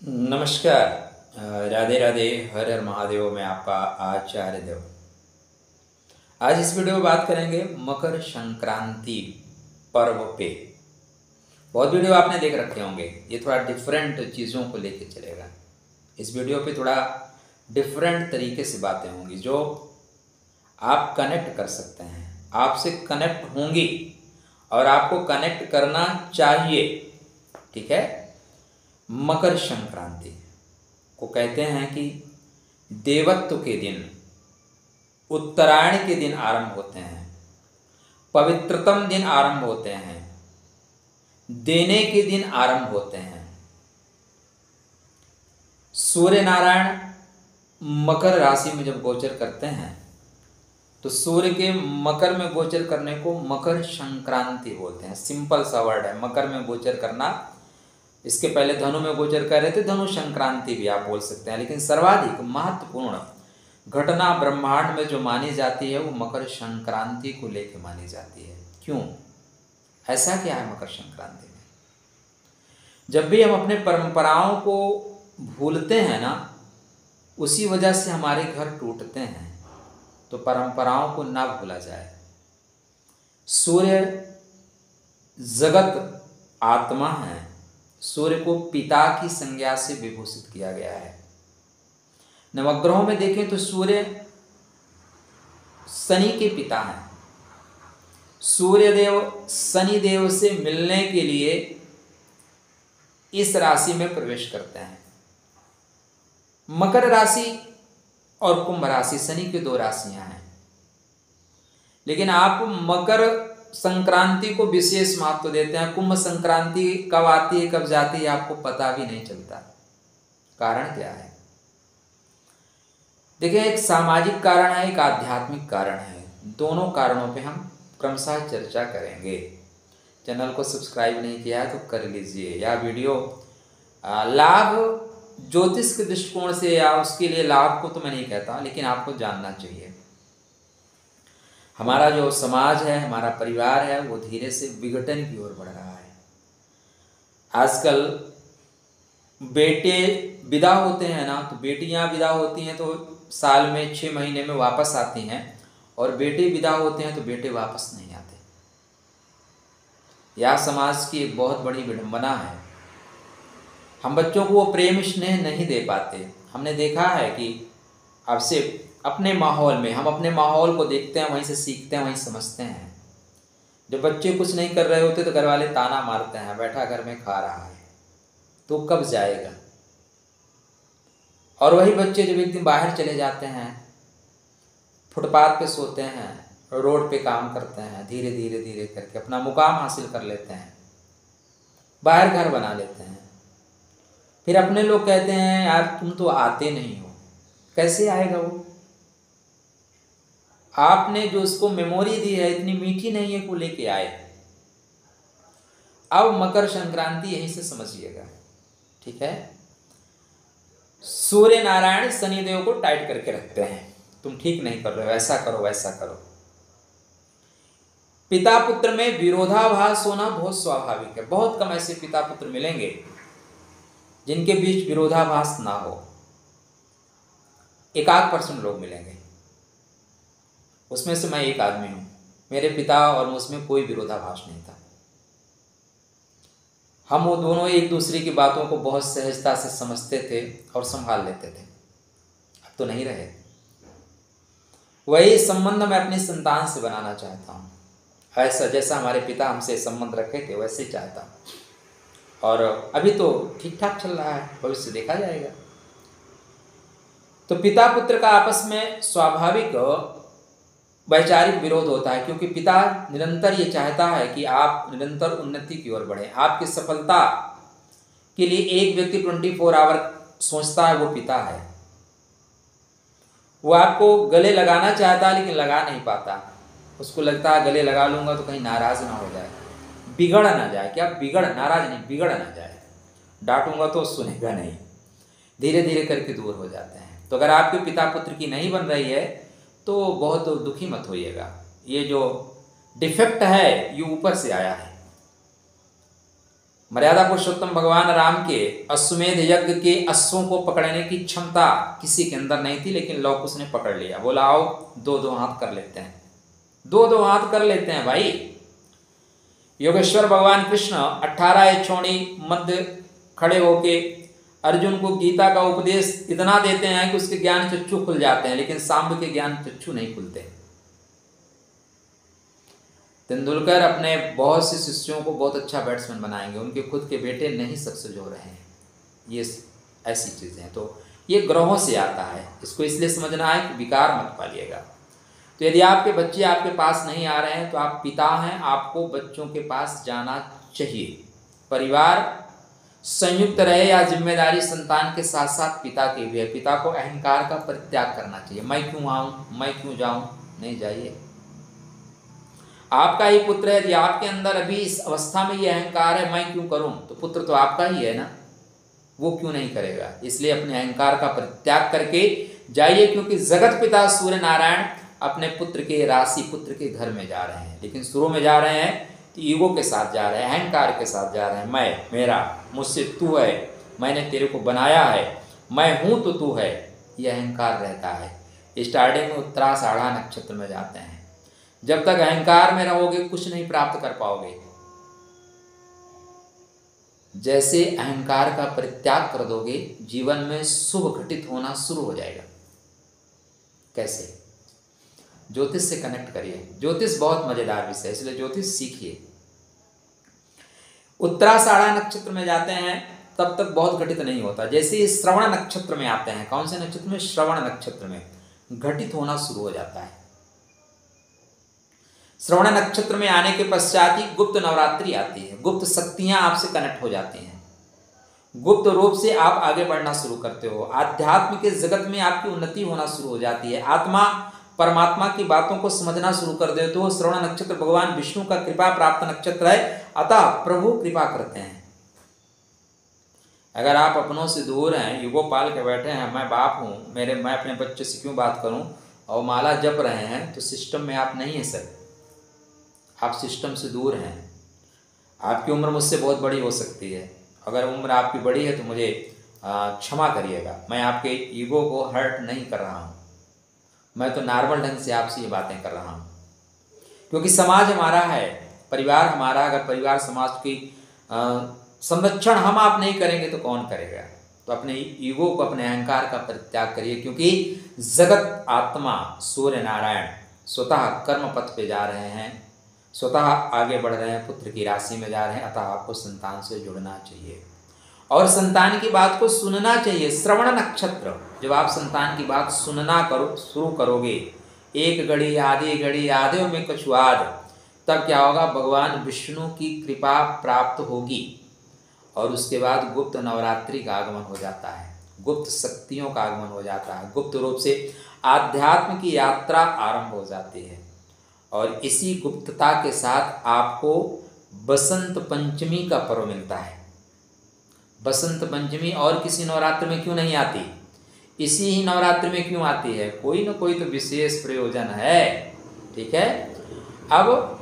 नमस्कार। राधे राधे, हर हर महादेव। मैं आपका आचार्य देव। आज इस वीडियो में बात करेंगे मकर संक्रांति पर्व पे। बहुत वीडियो आपने देख रखे होंगे, ये थोड़ा डिफरेंट चीज़ों को लेके चलेगा। इस वीडियो पे थोड़ा डिफरेंट तरीके से बातें होंगी जो आप कनेक्ट कर सकते हैं, आपसे कनेक्ट होंगी और आपको कनेक्ट करना चाहिए। ठीक है। मकर संक्रांति को कहते हैं कि देवत्व के दिन, उत्तरायण के दिन आरंभ होते हैं, पवित्रतम दिन आरंभ होते हैं, देने के दिन आरंभ होते हैं। सूर्य नारायण मकर राशि में जब गोचर करते हैं तो सूर्य के मकर में गोचर करने को मकर संक्रांति बोलते हैं। सिंपल सा वर्ड है, मकर में गोचर करना। इसके पहले धनु में गोचर कर रहे थे, धनु संक्रांति भी आप बोल सकते हैं, लेकिन सर्वाधिक महत्वपूर्ण घटना ब्रह्मांड में जो मानी जाती है वो मकर संक्रांति को लेकर मानी जाती है। क्यों? ऐसा क्या है मकर संक्रांति में? जब भी हम अपने परंपराओं को भूलते हैं ना, उसी वजह से हमारे घर टूटते हैं। तो परंपराओं को ना भूला जाए। सूर्य जगत आत्मा है। सूर्य को पिता की संज्ञा से विभूषित किया गया है। नवग्रहों में देखें तो सूर्य शनि के पिता हैं। सूर्य देव शनि देव से मिलने के लिए इस राशि में प्रवेश करते हैं। मकर राशि और कुंभ राशि शनि की दो राशियां हैं, लेकिन आप मकर संक्रांति को विशेष महत्व देते हैं। कुंभ संक्रांति कब आती है कब जाती है आपको पता भी नहीं चलता। कारण क्या है? देखिए, एक सामाजिक कारण है, एक आध्यात्मिक कारण है। दोनों कारणों पे हम क्रमशः चर्चा करेंगे। चैनल को सब्सक्राइब नहीं किया है तो कर लीजिए। यह वीडियो लाभ ज्योतिष के दृष्टिकोण से या उसके लिए लाभ को तो मैं नहीं कहता, लेकिन आपको जानना चाहिए। हमारा जो समाज है, हमारा परिवार है, वो धीरे से विघटन की ओर बढ़ रहा है। आजकल बेटे विदा होते हैं ना, तो बेटियां विदा होती हैं तो साल में 6 महीने में वापस आती हैं, और बेटे विदा होते हैं तो बेटे वापस नहीं आते। यह समाज की एक बहुत बड़ी विडंबना है। हम बच्चों को वो प्रेम स्नेह नहीं दे पाते। हमने देखा है कि अब से अपने माहौल में, हम अपने माहौल को देखते हैं, वहीं से सीखते हैं, वहीं समझते हैं। जब बच्चे कुछ नहीं कर रहे होते तो घर वाले ताना मारते हैं, बैठा घर में खा रहा है, तो कब जाएगा। और वही बच्चे जब एक दिन बाहर चले जाते हैं, फुटपाथ पे सोते हैं, रोड पे काम करते हैं, धीरे धीरे धीरे करके अपना मुकाम हासिल कर लेते हैं, बाहर घर बना लेते हैं। फिर अपने लोग कहते हैं यार तुम तो आते नहीं हो। कैसे आएगा वो? आपने जो उसको मेमोरी दी है इतनी मीठी नहीं है, को लेके आए। अब मकर संक्रांति यहीं से समझिएगा। ठीक है। सूर्य नारायण शनिदेव को टाइट करके रखते हैं, तुम ठीक नहीं कर रहे हो, ऐसा करो वैसा करो। पिता पुत्र में विरोधाभास होना बहुत स्वाभाविक है। बहुत कम ऐसे पिता पुत्र मिलेंगे जिनके बीच विरोधाभास ना हो। 1% लोग मिलेंगे, उसमें से मैं एक आदमी हूं। मेरे पिता और मुझमें कोई विरोधाभास नहीं था। हम वो दोनों एक दूसरे की बातों को बहुत सहजता से समझते थे और संभाल लेते थे। अब तो नहीं रहे। वही संबंध मैं अपनी संतान से बनाना चाहता हूँ। ऐसा जैसा हमारे पिता हमसे संबंध रखे थे वैसे ही चाहता हूँ। और अभी तो ठीक ठाक चल रहा है, भविष्य देखा जाएगा। तो पिता पुत्र का आपस में स्वाभाविक वैचारिक विरोध होता है, क्योंकि पिता निरंतर ये चाहता है कि आप निरंतर उन्नति की ओर बढ़ें। आपकी सफलता के लिए एक व्यक्ति 24 आवर सोचता है, वो पिता है। वो आपको गले लगाना चाहता है लेकिन लगा नहीं पाता। उसको लगता है गले लगा लूंगा तो कहीं नाराज ना हो जाए, बिगड़ ना जाए। क्या बिगड़, नाराज नहीं, बिगड़ ना जाए। डांटूंगा तो सुनेगा नहीं। धीरे धीरे करके दूर हो जाते हैं। तो अगर आपके पिता पुत्र की नहीं बन रही है तो बहुत दुखी मत होइएगा। ये जो डिफेक्ट है ये ऊपर से आया है। मर्यादा पुरुषोत्तम भगवान राम के अश्वमेध यज्ञ के अश्वों को पकड़ने की क्षमता किसी के अंदर नहीं थी, लेकिन लव कुश ने पकड़ लिया। बोला आओ दो दो हाथ कर लेते हैं, दो दो हाथ कर लेते हैं भाई। योगेश्वर भगवान कृष्ण 18 छोड़ी मध्य खड़े होके अर्जुन को गीता का उपदेश इतना देते हैं कि उसके ज्ञान चक्षु खुल जाते हैं, लेकिन सांब के ज्ञान चक्षु नहीं खुलते। तेंदुलकर अपने बहुत से शिष्यों को बहुत अच्छा बैट्समैन बनाएंगे, उनके खुद के बेटे नहीं सक्सेस हो रहे हैं। ये ऐसी चीज़ें हैं। तो ये ग्रहों से आता है, इसको इसलिए समझना है कि विकार मत पालिएगा। तो यदि आपके बच्चे आपके पास नहीं आ रहे हैं तो आप पिता हैं, आपको बच्चों के पास जाना चाहिए। परिवार संयुक्त रहे या जिम्मेदारी संतान के साथ साथ पिता की भी है। पिता को अहंकार का परित्याग करना चाहिए। मैं क्यों आऊँ, मैं क्यों जाऊँ, नहीं जाइए। आपका ही पुत्र है, यदि आपके अंदर अभी इस अवस्था में ये अहंकार है मैं क्यों करूं, तो पुत्र तो आपका ही है ना, वो क्यों नहीं करेगा। इसलिए अपने अहंकार का परित्याग करके जाइए, क्योंकि जगत पिता सूर्य नारायण अपने पुत्र के राशि पुत्र के घर में जा रहे हैं, लेकिन शुरू में जा रहे हैं तो ईगो के साथ जा रहे हैं, अहंकार के साथ जा रहे हैं। मैं, मेरा, मुझसे तू है, मैंने तेरे को बनाया है, मैं हूँ तो तू है, यह अहंकार रहता है। स्टार्टिंग में उत्तराषाढ़ा नक्षत्र में जाते हैं। जब तक अहंकार में रहोगे कुछ नहीं प्राप्त कर पाओगे। जैसे अहंकार का परित्याग कर दोगे, जीवन में शुभ घटित होना शुरू हो जाएगा। कैसे? ज्योतिष से कनेक्ट करिए। ज्योतिष बहुत मजेदार विषय है, इसलिए ज्योतिष सीखिए। उत्तराषाढ़ा नक्षत्र में जाते हैं तब तक बहुत घटित नहीं होता। जैसे ही श्रवण नक्षत्र में आते हैं, कौन से नक्षत्र में? श्रवण नक्षत्र में घटित होना शुरू हो जाता है। श्रवण नक्षत्र में आने के पश्चात ही गुप्त नवरात्रि आती है। गुप्त शक्तियां आपसे कनेक्ट हो जाती हैं, गुप्त रूप से आप आगे बढ़ना शुरू करते हो। आध्यात्म के जगत में आपकी उन्नति होना शुरू हो जाती है। आत्मा परमात्मा की बातों को समझना शुरू कर देते हो। श्रवण नक्षत्र भगवान विष्णु का कृपा प्राप्त नक्षत्र है, अतः प्रभु कृपा करते हैं। अगर आप अपनों से दूर हैं, ईगो पाल के बैठे हैं, मैं बाप हूँ, मैं अपने बच्चे से क्यों बात करूँ, और माला जप रहे हैं, तो सिस्टम में आप नहीं हैं सर। आप सिस्टम से दूर हैं। आपकी उम्र मुझसे बहुत बड़ी हो सकती है। अगर उम्र आपकी बड़ी है तो मुझे क्षमा करिएगा, मैं आपके ईगो को हर्ट नहीं कर रहा हूँ। मैं तो नॉर्मल ढंग से आपसे ये बातें कर रहा हूँ, क्योंकि समाज हमारा है, परिवार हमारा। अगर परिवार समाज की संरक्षण हम आप नहीं करेंगे तो कौन करेगा। तो अपने ईगो को, अपने अहंकार का परित्याग करिए, क्योंकि जगत आत्मा सूर्य नारायण स्वतः कर्म पथ पे जा रहे हैं, स्वतः आगे बढ़ रहे हैं, पुत्र की राशि में जा रहे हैं। अतः आपको संतान से जुड़ना चाहिए और संतान की बात को सुनना चाहिए। श्रवण नक्षत्र, जब आप संतान की बात सुनना शुरू करोगे, एक घड़ी आधे में कछुआद, तब क्या होगा? भगवान विष्णु की कृपा प्राप्त होगी और उसके बाद गुप्त नवरात्रि का आगमन हो जाता है, गुप्त शक्तियों का आगमन हो जाता है, गुप्त रूप से आध्यात्म की यात्रा आरंभ हो जाती है। और इसी गुप्तता के साथ आपको बसंत पंचमी का पर्व मिलता है। बसंत पंचमी और किसी नवरात्र में क्यों नहीं आती? इसी ही नवरात्र में क्यों आती है? कोई ना कोई तो विशेष प्रयोजन है। ठीक है, अब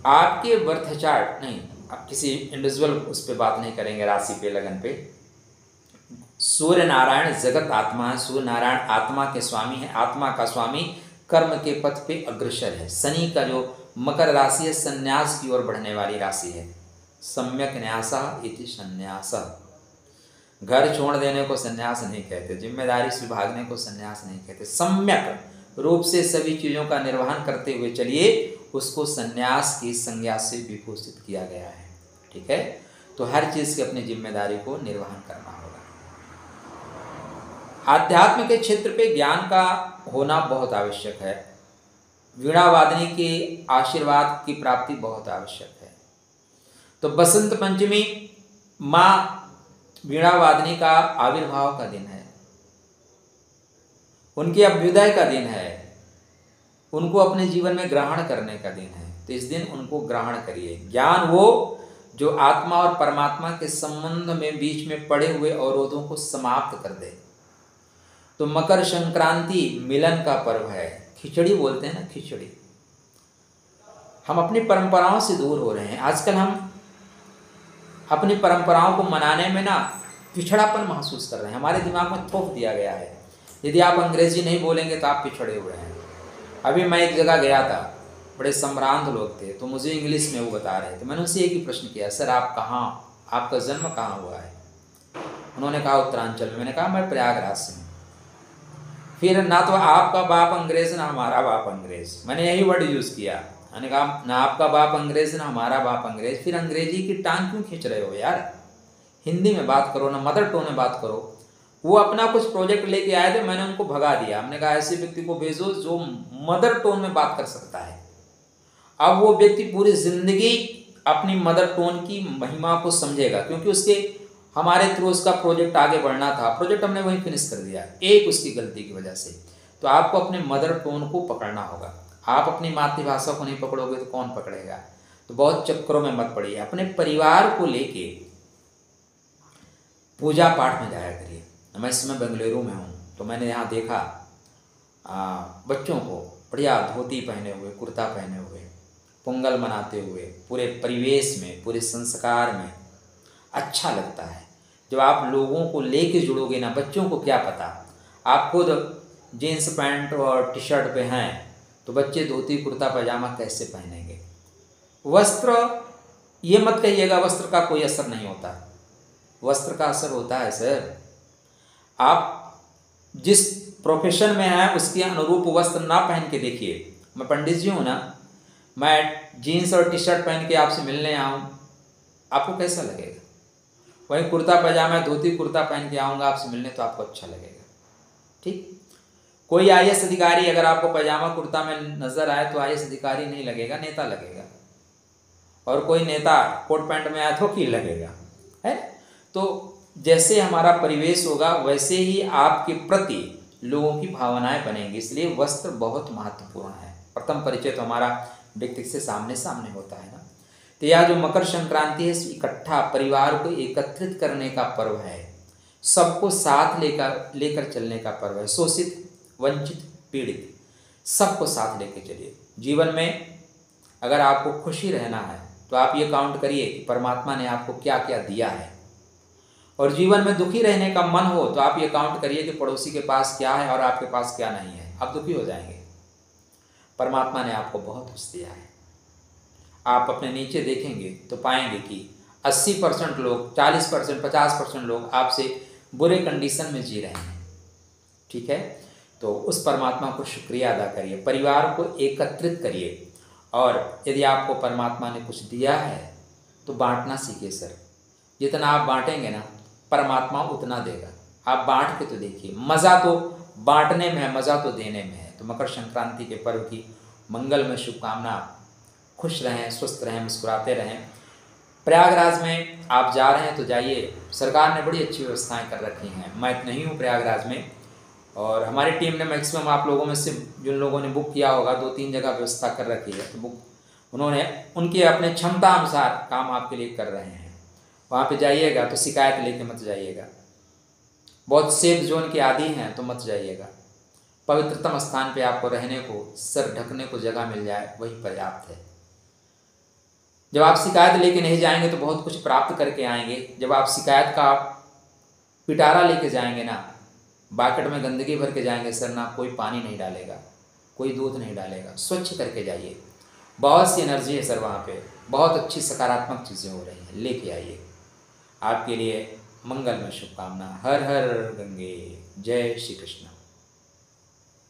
आपके बर्थ चार्ट नहीं, आप किसी इंडिविजुअल उस पर बात नहीं करेंगे, राशि पे, लगन पे। सूर्य नारायण जगत आत्मा है, सूर्य नारायण आत्मा के स्वामी है, आत्मा का स्वामी कर्म के पथ पे अग्रसर है। शनि का जो मकर राशि है, संन्यास की ओर बढ़ने वाली राशि है। सम्यक न्यासः इति संन्यासः। घर छोड़ देने को संन्यास नहीं कहते, जिम्मेदारी से भागने को संन्यास नहीं कहते। सम्यक रूप से सभी चीज़ों का निर्वहन करते हुए चलिए, उसको संन्यास की संज्ञा से विभूषित किया गया है। ठीक है, तो हर चीज़ की अपनी जिम्मेदारी को निर्वहन करना होगा। आध्यात्म के क्षेत्र पे ज्ञान का होना बहुत आवश्यक है। वीणावादनी के आशीर्वाद की प्राप्ति बहुत आवश्यक है। तो बसंत पंचमी माँ वीणावादनी का आविर्भाव का दिन है, उनके अभ्युदय का दिन है, उनको अपने जीवन में ग्रहण करने का दिन है। तो इस दिन उनको ग्रहण करिए। ज्ञान वो जो आत्मा और परमात्मा के संबंध में बीच में पड़े हुए अवरोधों को समाप्त कर दे। तो मकर संक्रांति मिलन का पर्व है। खिचड़ी बोलते हैं ना, खिचड़ी। हम अपनी परंपराओं से दूर हो रहे हैं। आजकल हम अपनी परंपराओं को मनाने में ना पिछड़ापन महसूस कर रहे हैं। हमारे दिमाग में थोप दिया गया है, यदि आप अंग्रेजी नहीं बोलेंगे तो आप पिछड़े हुए हैं। अभी मैं एक जगह गया था, बड़े संभ्रांत लोग थे, तो मुझे इंग्लिश में वो बता रहे थे। मैंने उनसे एक ही प्रश्न किया, सर आप कहाँ, आपका जन्म कहाँ हुआ है? उन्होंने कहा उत्तरांचल में। मैंने कहा मैं प्रयागराज से हूँ। फिर ना तो आपका बाप अंग्रेज ना हमारा बाप अंग्रेज, मैंने यही वर्ड यूज़ किया। मैंने कहा ना आपका बाप अंग्रेज ना हमारा बाप अंग्रेज, फिर अंग्रेजी की टांग क्यों खींच रहे हो यार? हिंदी में बात करो ना, मदर टोन में बात करो। वो अपना कुछ प्रोजेक्ट लेके आए थे, मैंने उनको भगा दिया। हमने कहा ऐसे व्यक्ति को भेजो जो मदर टोन में बात कर सकता है। अब वो व्यक्ति पूरी जिंदगी अपनी मदर टोन की महिमा को समझेगा, क्योंकि उसके हमारे थ्रू उसका प्रोजेक्ट आगे बढ़ना था। प्रोजेक्ट हमने वहीं फिनिश कर दिया, एक उसकी गलती की वजह से। तो आपको अपने मदर टोन को पकड़ना होगा। आप अपनी मातृभाषा को नहीं पकड़ोगे तो कौन पकड़ेगा? तो बहुत चक्करों में मत पड़िए। अपने परिवार को लेके पूजा पाठ में जाया करिए। मैं इस समय बेंगलुरु में हूँ, तो मैंने यहाँ देखा बच्चों को बढ़िया धोती पहने हुए, कुर्ता पहने हुए, पोंगल मनाते हुए, पूरे परिवेश में, पूरे संस्कार में अच्छा लगता है। जब आप लोगों को लेके जुड़ोगे ना, बच्चों को क्या पता, आप खुद जीन्स पैंट और टी शर्ट पे हैं तो बच्चे धोती कुर्ता पैजामा कैसे पहनेंगे? वस्त्र, ये मत कहिएगा वस्त्र का कोई असर नहीं होता। वस्त्र का असर होता है सर। आप जिस प्रोफेशन में हैं उसके अनुरूप वस्त्र ना पहन के देखिए। मैं पंडित जी हूँ ना, मैं जीन्स और टी शर्ट पहन के आपसे मिलने आऊँ, आपको कैसा लगेगा? वहीं कुर्ता पैजामा धोती कुर्ता पहन के आऊँगा आपसे मिलने तो आपको अच्छा लगेगा। ठीक, कोई IAS अधिकारी अगर आपको पैजामा कुर्ता में नजर आए तो IAS अधिकारी नहीं लगेगा, नेता लगेगा। और कोई नेता कोट पैंट में आया तो की लगेगा, है? तो जैसे हमारा परिवेश होगा वैसे ही आपके प्रति लोगों की भावनाएं बनेंगी। इसलिए वस्त्र बहुत महत्वपूर्ण है। प्रथम परिचय तो हमारा व्यक्ति से सामने सामने होता है ना। तो यह जो मकर संक्रांति है, इकट्ठा परिवार को एकत्रित करने का पर्व है, सबको साथ लेकर चलने का पर्व है। शोषित, वंचित, पीड़ित सबको साथ लेकर चलिए। जीवन में अगर आपको खुशी रहना है तो आप ये काउंट करिए कि परमात्मा ने आपको क्या क्या दिया है। और जीवन में दुखी रहने का मन हो तो आप ये काउंट करिए कि पड़ोसी के पास क्या है और आपके पास क्या नहीं है। आप दुखी हो जाएंगे। परमात्मा ने आपको बहुत कुछ दिया है। आप अपने नीचे देखेंगे तो पाएंगे कि 80% लोग, 40%, 50% लोग आपसे बुरे कंडीशन में जी रहे हैं। ठीक है, तो उस परमात्मा को शुक्रिया अदा करिए, परिवार को एकत्रित करिए। और यदि आपको परमात्मा ने कुछ दिया है तो बांटना सीखिए सर। जितना आप बांटेंगे ना, परमात्मा उतना देगा। आप बांट के तो देखिए, मज़ा तो बांटने में है, मज़ा तो देने में है। तो मकर संक्रांति के पर्व की मंगलमय शुभकामना। खुश रहें, स्वस्थ रहें, मुस्कुराते रहें। प्रयागराज में आप जा रहे हैं तो जाइए, सरकार ने बड़ी अच्छी व्यवस्थाएं कर रखी हैं। मैं नहीं हूँ प्रयागराज में, और हमारी टीम ने मैक्सिमम आप लोगों में से जिन लोगों ने बुक किया होगा 2-3 जगह व्यवस्था कर रखी है। तो बुक उन्होंने उनके अपने क्षमता अनुसार काम आपके लिए कर रहे हैं। वहाँ पे जाइएगा तो शिकायत लेके मत जाइएगा। बहुत सेफ जोन के आदी हैं तो मत जाइएगा। पवित्रतम स्थान पे आपको रहने को, सर ढकने को जगह मिल जाए वही पर्याप्त है। जब आप शिकायत लेके नहीं जाएंगे तो बहुत कुछ प्राप्त करके आएंगे। जब आप शिकायत का पिटारा लेके जाएंगे ना, बाकेट में गंदगी भर के जाएंगे सर, ना कोई पानी नहीं डालेगा, कोई दूध नहीं डालेगा। स्वच्छ करके जाइए। बहुत सी एनर्जी है सर वहाँ पे, बहुत अच्छी सकारात्मक चीज़ें हो रही हैं, लेके आइए। आपके लिए मंगलमय शुभकामना। हर हर गंगे, जय श्री कृष्ण।